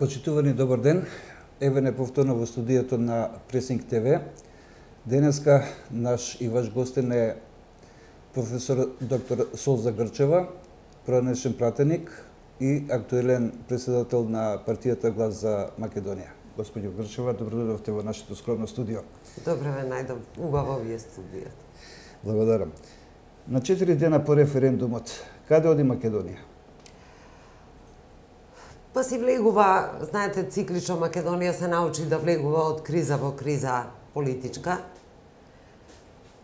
Почитувани, добар ден. Еве не повторно во студиото на Пресинг ТВ. Денеска наш и ваш гостин е професор доктор Солза Грчева, проанешен пратеник и актуелен председател на партијата Глас за Македонија. Господио Грчева, добродојдовте во нашето скромно студио. Добре ве најдов, убаво ви е студиото. Благодарам. На 4 дена по референдумот, каде оди Македонија? Па си влегува, знаете, циклично Македонија се научи да влегува од криза во криза политичка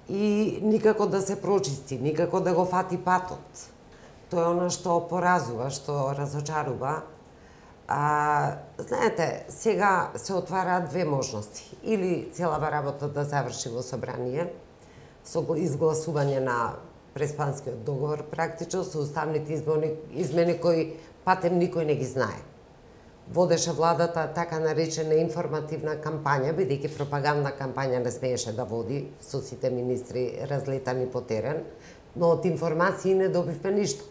и никако да се прочисти, никако да го фати патот. Тоа е она што поразува, што разочарува. Знаете, сега се отвараат две можности. Или целава работа да заврши во собрание, со изгласување на преспанскиот договор, практично со уставните измени кои патем никој не ги знае. Водеше владата така наречена информативна кампања, бидејќи пропагандна кампања не смееше да води со сите министри разлетани по терен, но од информации не добивме ништо.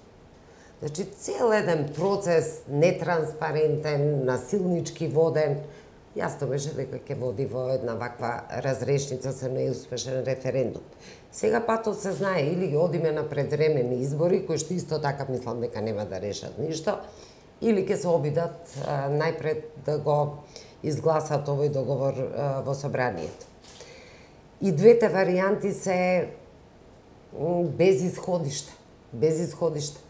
Значи, цел еден процес нетранспарентен, насилнички воден, јасно беше дека ќе води во една ваква разрешница со неуспешен референдум. Сега патот се знае, или одиме на предвремени избори, кои што исто така мислам дека нема да решат ништо, или ќе се обидат најпред да го изгласат овој договор во собранието. И двете варијанти се без исходиште. Без исходиште.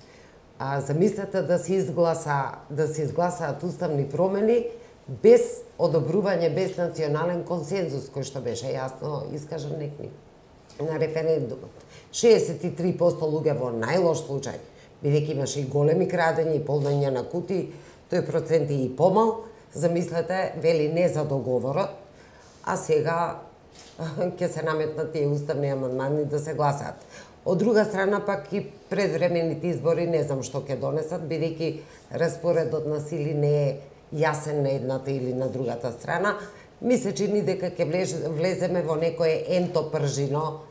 Замислете да се изгласаат уставни промени без одобрување, без национален консензус, кој што беше јасно искажан некни на референдумот. 63% луѓе во најлош случај, бидејќи имаше и големи крадења и полнење на кутии, тој процент е и помал, замислете, вели не за договорот, а сега ќе се наметнат тие уставни амандмани да се гласаат. Од друга страна пак и предвремените избори не знам што ќе донесат, бидејќи распоредот на сили не е јасен на едната или на другата страна. Ми се чини дека ќе влеземе во некое енто пржино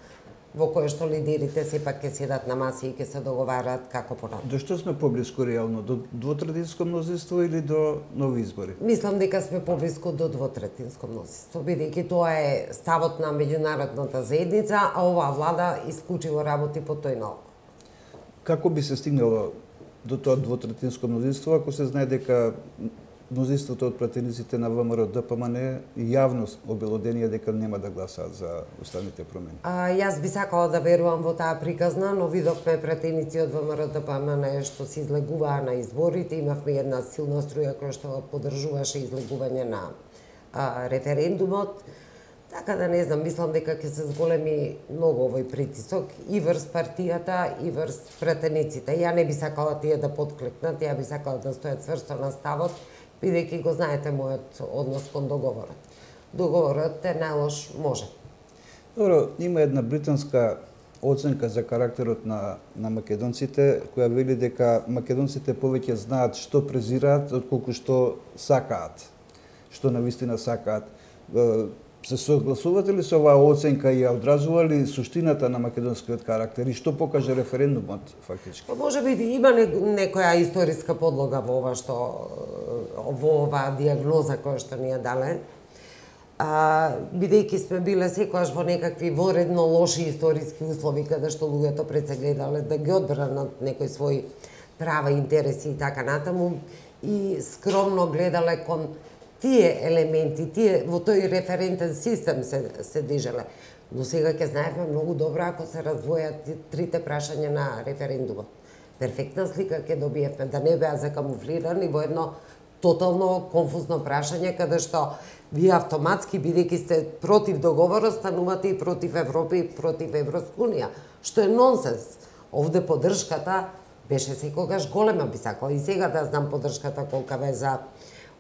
во кое што лидерите сепак ќе седат на маси и ќе се договараат како понатаму. До што сме поблиску реално? До двотретинско мнозинство или до нови избори? Мислам дека сме поблиску до двотретинско мнозинство, бидејќи тоа е ставот на меѓународната заедница, а оваа влада исклучиво работи по тој налог. Како би се стигнало до тоа двотретинско мнозинство ако се знае дека мнозинството од пратениците на ВМРО ДПМН јавно обелоденија дека нема да гласаат за уставните промени? Јас би сакала да верувам во таа приказна, но видовме пратеници од ВМРО ДПМН што се излегуваа на изборите, имавме една силна струја која што поддржуваше излегување на референдумот. Така да не знам, мислам дека ќе се зголеми многу овој притисок и врз партијата и врз пратениците. Ја не би сакала тие да подклекнат, ја би сакала да стојат цврсто на ставот, бидејќи го знаете мојот однос кон договорот. Договорот е најлош може. Добро, има една британска оценка за карактерот на македонците, која вели дека македонците повеќе знаат што презираат, отколку што сакаат, што навистина сакаат. Се согласувате ли со оваа оценка и ја одразува ли суштината на македонскиот карактер и што покаже референдумот фактички? Може би има некоја историска подлога во ова што во оваа диагноза која што ни ја дале. Бидејќи сме биле секогаш во некакви воредно лоши историски услови каде што луѓето пред се гледале да ги одбранат некои своји права, интереси и така натаму и скромно гледале кон тие елементи, тие во тој референтен систем се движеле. Но сега ќе знаеме многу добро ако се раздвојат трите прашања на референдумот. Перфектна слика ќе добиевме, да не беа закамуфлирани во едно тотално конфузно прашање, каде што вие автоматски, бидејќи сте против договорот, станувате и против Европа и против Европска унија, што е нонсенс. Овде поддршката беше секогаш голема, би сакала и сега да знам поддршката колкава е за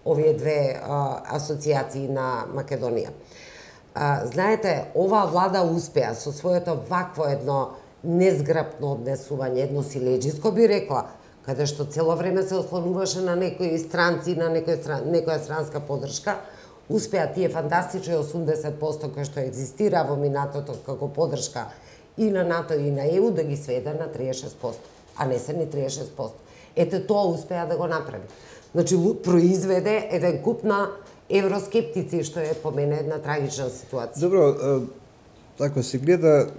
овие две асоциации на Македонија. Знаете, оваа влада успеа со своето вакво едно незграпно однесување, едно силеџиско би рекла, каде што цело време се ослонуваше на некои странци, на некоја странска поддршка, успеа тие фантастични 80% кои што екзистира во минатото како поддршка и на НАТО и на ЕУ да ги сведе на 36%, а не се ни 36%. Ете тоа успеа да го направи. Значи, произведе еден куп на евроскептици, што е по мене една трагична ситуација. Добро, така се гледа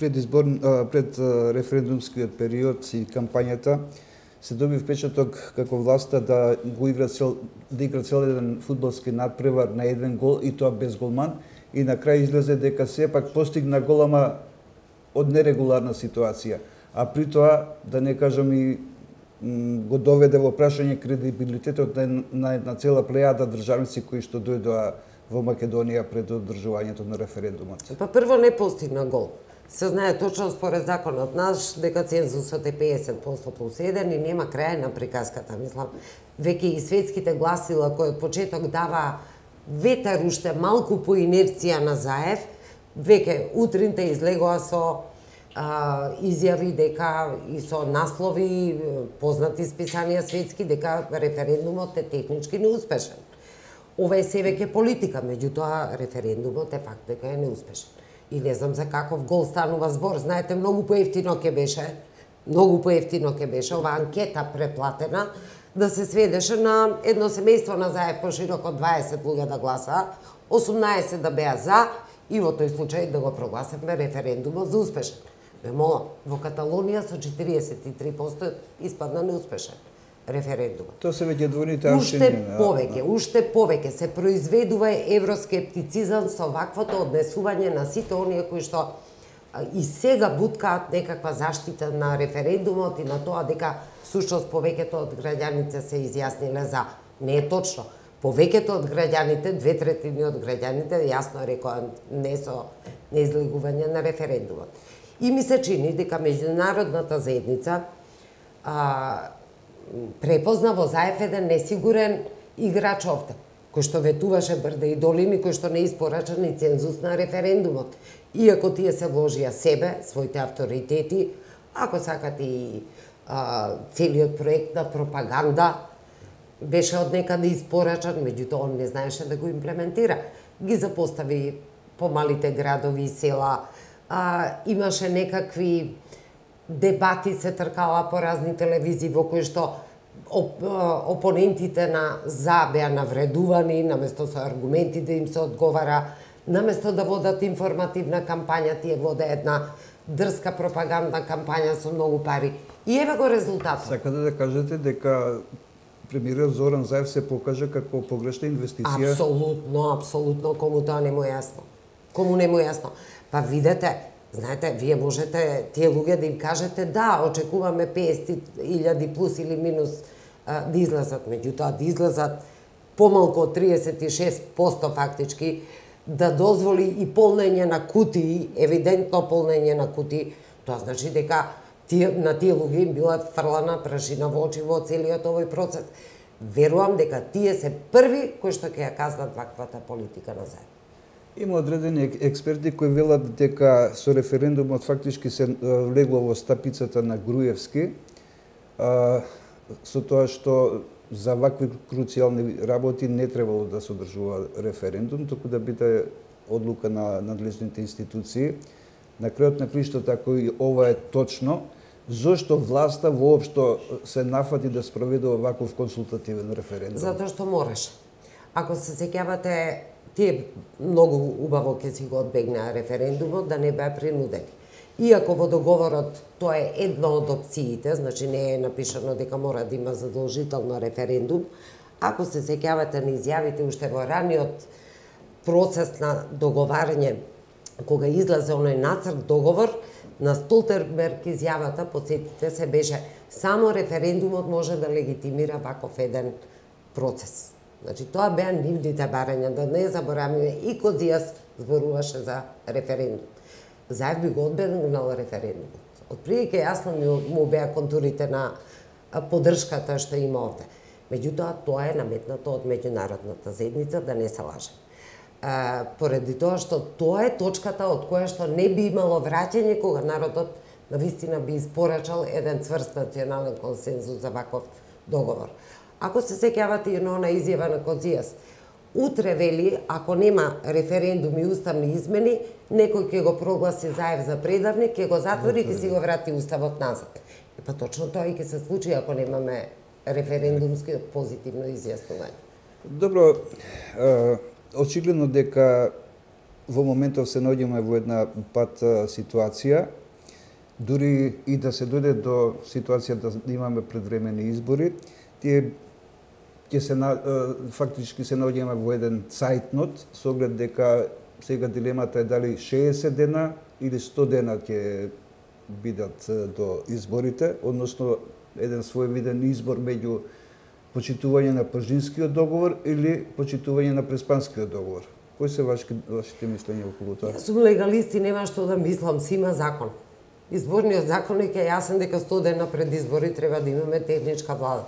пред референдумскиот период и кампањата, се доби впечаток како власта да игра цел еден фудбалски надпревар на еден гол и тоа без голман, и на крај излезе дека сепак постигна голема од нерегуларна ситуација. А при тоа, да не кажам, и го доведе во прашање кредибилитетот на една цела плејада државници кои што дојдоа во Македонија пред одржувањето на референдумот. Па прво не постигна гол. Се знае точно според законот наш дека цензусот е 50% плюс 1 и нема крај на приказката. Мислам, веќе и светските гласила кои од почеток дава ветер уште малку по инерција на Заев, веќе утринта излегоа со изјави дека и со наслови познати списанија светски дека референдумот е технички неуспешен. Ова е се веќе политика, меѓутоа референдумот е факт дека е неуспешен. И не знам за каков гол станува збор. Знаете, многу поевтино ќе беше ова анкета преплатена да се сведеше на едно семејство на Заев пошироко 20 луѓе да гласаа, 18 да беа за и во тој случај да го прогласевме референдумот за успешен. Ме молам, во Каталонија со 43% испадна неуспешен референдум. Тоа се веќе двојните аршини. Уште повеќе се произведува евроскептицизам со ваквото однесување на сите оние кои што и сега буткаат некаква заштита на референдумот и на тоа дека сушност повеќето од граѓаните се изјасниле за. Не е точно. Повеќето од граѓаните, 2/3 од граѓаните јасно рекоа не со неизлегување на референдумот. И ми се чини дека меѓународната заедница препозна во Заев еден несигурен играч овде, кој што ветуваше брда и долини, кој што не испорача ни цензус на референдумот. Иако тие се вложија себе, своите авторитети, ако сакате и целиот проект на пропаганда, беше од некаде испорачан, меѓутоа он не знаеше да го имплементира. Ги запостави по малите градови и села, имаше некакви дебати се тркала по разни телевизии во кои што опонентите на за беа навредувани, наместо со аргументи да им се одговара, наместо да водат информативна кампања, тие воде една дрска пропагандна кампања со многу пари. И еве го резултатот. Сакате да кажете дека премиерот Зоран Заев се покажа како погрешна инвестиција? Апсолутно, кому тоа не му е јасно. Кому не му е јасно? Па видете, знаете, вие можете тие луѓе да им кажете да, очекуваме 50.000 плюс или минус да излезат, меѓутоа да излезат помалку од 36% фактички, да дозволи и полнење на кутии, евидентно полнење на кутии, тоа значи дека на тие луѓе им била фрлана прашина во очи во целиот овој процес. Верувам дека тие се први кои што ќе ја казнат ваквата политика на Заев. Има одредени експерти кои велат дека со референдумот фактички се влегло во стапицата на Груевски, со тоа што за вакви круцијални работи не требало да се одржува референдум, туку да биде одлука на надлежните институции. На крајот на криштото, ако и ова е точно, зошто власта воопшто се нафати да спроведува ваков консултативен референдум? Затоа што мораше. Ако се сеќавате, тие многу убаво ќе си го одбегнаа референдумот, да не беа принудени. Иако во договорот тоа е една од опциите, значи не е напишано дека мора да има задолжително референдум, ако се сеќавате на изјавите уште во раниот процес на договарање, кога излезе оној нацрт договор, на Столтерберг изјавата, подсетите се, беше само референдумот може да легитимира ваков еден процес. Значи, тоа беа нивните барања, да не забораваме, и Козијас зборуваше за референдум. Заев би го одбегнал референдумот. Отприлike јасно му беа контурите на поддршката што има овде. Меѓутоа, тоа е наметнато од меѓународната заедница, да не се лаже. Поради тоа што тоа е точката од која што не би имало враќање кога народот навистина би испорачал еден цврст национален консензус за ваков договор. Ако се сеќавате и на изјава на Козијас, утре вели, ако нема референдум и уставни измени, некој ќе го прогласи Заев за предавник, ќе го затвори и ќе си го врати уставот назад. Па точно тоа и ќе се случи ако немаме референдумскиот позитивно изјаснување. Добро, очигледно дека во моментов се наоѓаме во една пат ситуација, дури и да се дојде до ситуација да имаме предвремени избори, тие ќе се фактички се наоѓаме во еден цајтнот со оглед дека сега дилемата е дали 60 дена или 100 дена ќе бидат до изборите, односно еден своевиден избор меѓу почитување на Пржинскиот договор или почитување на Преспанскиот договор. Кои се вашите мислења околу тоа? Јас сум легалист и нема што да мислам, си има закон. Изборниот законник е јасен дека 100 дена пред избори треба да имаме техничка влада.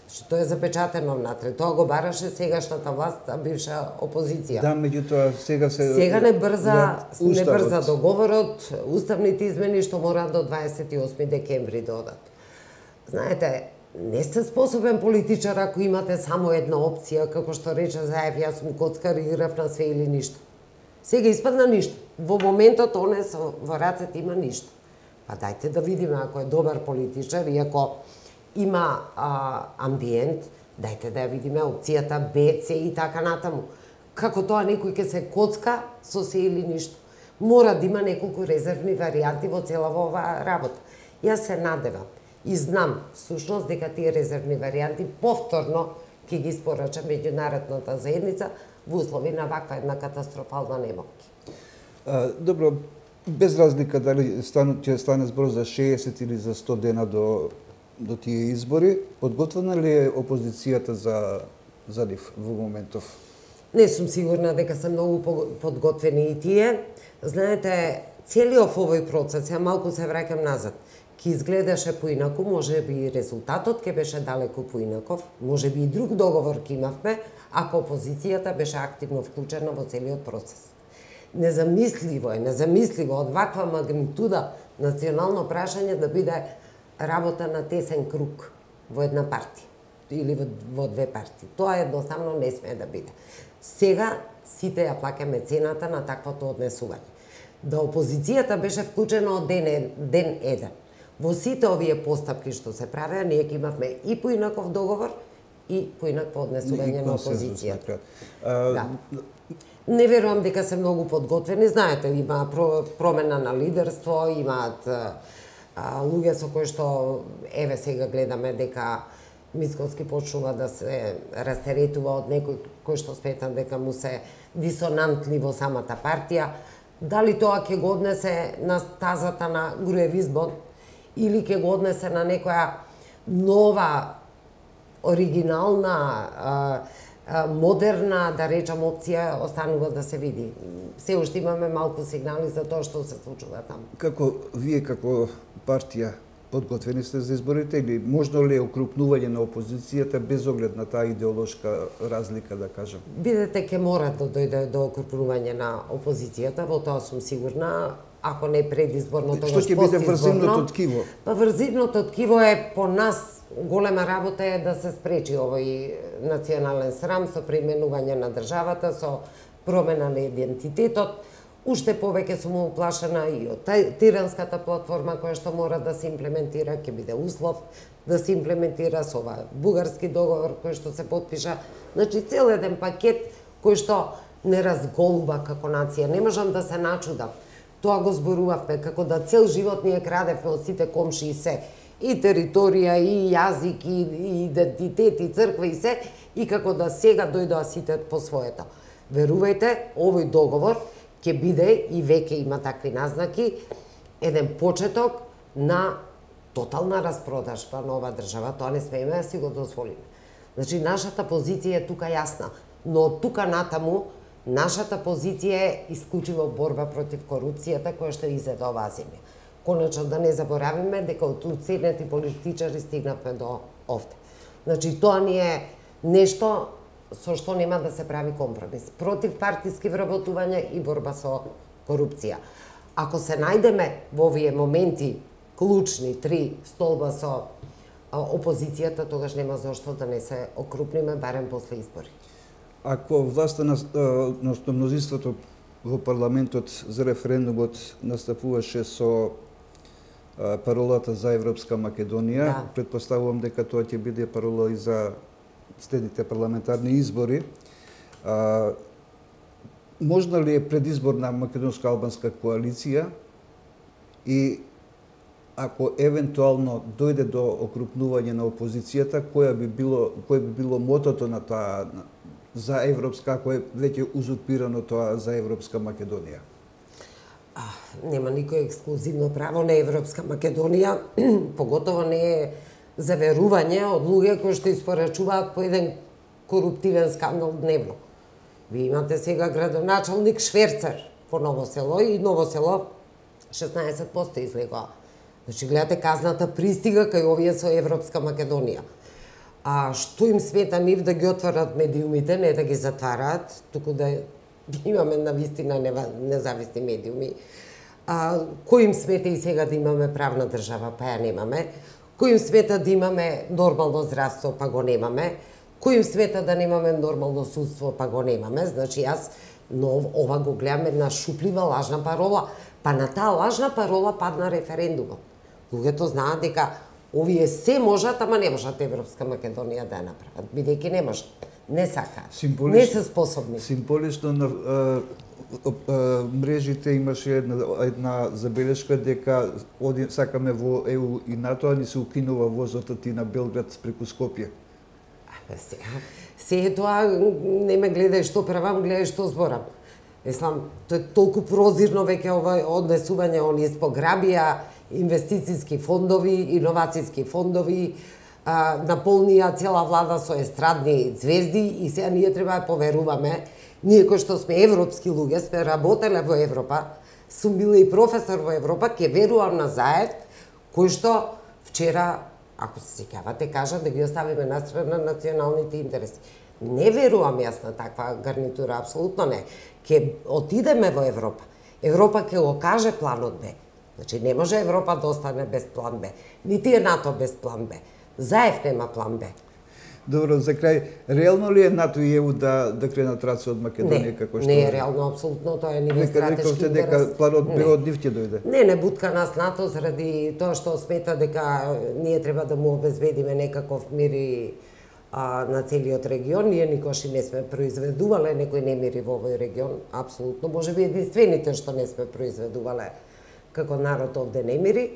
Што е запечатено внатре. Тоа го бараше сегашната власт, а бивша опозиција. Да, меѓутоа сега не брза договорот, уставните измени што мора до 28 декември да одат. Знаете, не сте способен политичар ако имате само една опција, како што рече Заев, јас сум коцкар и играв на све или ништо. Сега испадна ништо. Во моментот оне во рацете има ништо. Па дајте да видиме ако е добар политичар и ако има амбиент, дајте да ја видиме опцијата Б, С и така натаму. Како тоа некој ќе се коцка со се или ништо. Мора да има неколку резервни варијанти во целава оваа работа. Јас се надевам и знам всушност дека тие резервни варијанти повторно ќе ги испорача меѓународната заедница во услови на ваква една катастрофална немоќ. Добро, без разлика дали ќе стане збор за 60 или за 100 дена до тие избори, подготвена ли е опозицијата за нив во моментов? Не сум сигурна дека се многу подготвени и тие. Знаете, целиот овој процес, ја малку се враќам назад, ќе изгледаше поинаку, може би резултатот ќе беше далеку поинаков, може би и друг договор ќе имавме, ако опозицијата беше активно вклучена во целиот процес. Незамисливо од ваква магнитуда национално прашање да биде работа на тесен круг во една партија или во две партии. Тоа едноставно не смее да биде. Сега сите ја плаќаме цената на таквото однесување. Да опозицијата беше вклучена од ден еден. Во сите овие постапки што се правеа, ние ќе имавме и поинаков договор и поинакво однесување на опозицијата. Да. Не верувам дека се многу подготвени. Знаете, има промена на лидерство, имаат луѓе со кои што, еве сега гледаме дека Мицкоски почнува да се растеретува од некој кој што сметам дека му се дисонантни во самата партија. Дали тоа ќе го однесе на стазата на груевизмот или ќе го однесе на некоја нова, оригинална, модерна, да речам, опција, останува да се види. Се уште имаме малку сигнали за тоа што се случува таму. Како вие како партија подготвени сте за изборите или можно ли е окрупнување на опозицијата без оглед на таа идеолошка разлика, да кажам? Бидете, ќе мора да дојде до окрупнување на опозицијата, во тоа сум сигурна, ако не предизборно, тогаш постизборно. Што ќе биде врзивното ткиво? Па врзивното ткиво е по нас голема работа е да се спречи овој национален срам со преименување на државата, со промена на идентитетот. Уште повеќе сум уплашена и од тиранската платформа која што мора да се имплементира, ќе биде услов да се имплементира со ова бугарски договор кој што се потпиша. Значи цел еден пакет кој што не разголува како нација. Не можам да се начудам. Тоа го зборувавме, како да цел живот ние крадевме од сите комши и се. И територија, и јазик, и идентитет, и црква, и се. И како да сега дојдоа сите по своето. Верувајте, овој договор ќе биде, и веќе има такви назнаки, еден почеток на тотална распродажба на оваа држава. Тоа не смееме да си го дозволиме. Значи, нашата позиција е тука јасна, но од тука натаму, нашата позиција е исклучиво борба против корупцијата која што изеда оваа земја. Конечно да не заборавиме дека од уценети политичари стигнавме до овде. Значи, тоа ни е нешто со што нема да се прави компромис. Против партиски вработување и борба со корупција. Ако се најдеме во овие моменти клучни, 3 столба со опозицијата, тогаш нема зошто да не се окрупниме, барем после избори. Ако власта на мнозинството во парламентот за референдумот настапуваше со паролата за Европска Македонија. Да. Предпоставувам дека тоа ќе биде парола и за следните парламентарни избори. Можна ли е предизборна македонско-албанска коалиција и ако евентуално дојде до окрупнување на опозицијата, кое би било мотото на тоа за европска, ако е веќе узурпирано тоа за Европска Македонија? Нема никој ексклузивно право на Европска Македонија, поготово не е заверување од луѓе кои што испорачуваат по еден коруптивен скандал дневно. Ви имате сега градоначалник шверцер во Ново село и Ново село 16% излегоа. Значи, гледате, казната пристига кај овие со Европска Македонија. А што им смета нив да ги отварат медиумите, не да ги затвараат, туку да имаме навистина независни медиуми. Кој им смета и сега да имаме правна држава, па ја немаме. Кој им смета да имаме нормално здравство, па го немаме. Кој им смета да немаме нормално судство, па го немаме. Значи, јас ова го гледам една шуплива лажна парола. Па на таа лажна парола падна референдумот. Луѓето знаат дека овие се можат, ама не можат Европска Македонија да ја направат, бидејќи не можат. Не сакаат. Не се способни. Символично на мрежите имаше една забелешка дека сакаме во ЕУ и НАТО, а ни се укинува возот и на Белград преку Скопје. Се е тоа, не ме гледај што правам, гледај што зборам. Мислам, тоа е толку прозирно веќе ова однесување, они спограбија инвестицијски фондови, иновацијски фондови, наполнија цела влада со естрадни звезди и сега ние треба да поверуваме. Ние кои што сме европски луѓе, сме работеле во Европа, сум била и професор во Европа, ќе верувам на Заев, кој што вчера, ако се сеќавате, кажа да ги оставиме настрана националните интереси. Не верувам јас на таква гарнитура, апсолутно не. Ке отидеме во Европа. Европа ќе го каже планот Б. Значи, не може Европа да остане без план Б. Нити е НАТО без план Б. Заев нема план Б. Добро, за крај, реално ли е НАТО и ЕУ да кренат раце од Македонија како што? Не е реално, апсолутно, тоа е нивен стратешки интерес. Дека планот Б од нив ќе дојде? Не бутка нас НАТО заради тоа што смета дека ние треба да му обезбедиме некаков мир и на целиот регион. Ние никош и не сме произведувале некој немири во овој регион, апсолутно. Може би единствените што не сме произведувале како народ овде немири.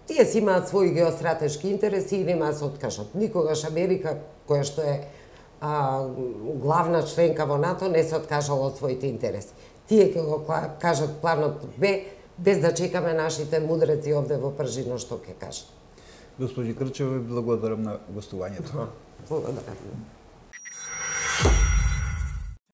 Тие си имаат своји геостратешки интереси и нема да се откажат. Никогаш Америка, која што е главна членка во НАТО, не се откажала од своите интереси. Тие ќе го кажат планот Б, без да чекаме нашите мудреци овде во Пржино што ќе кажат. Госпожи Крчева, благодарам на гостувањето. Благодарам.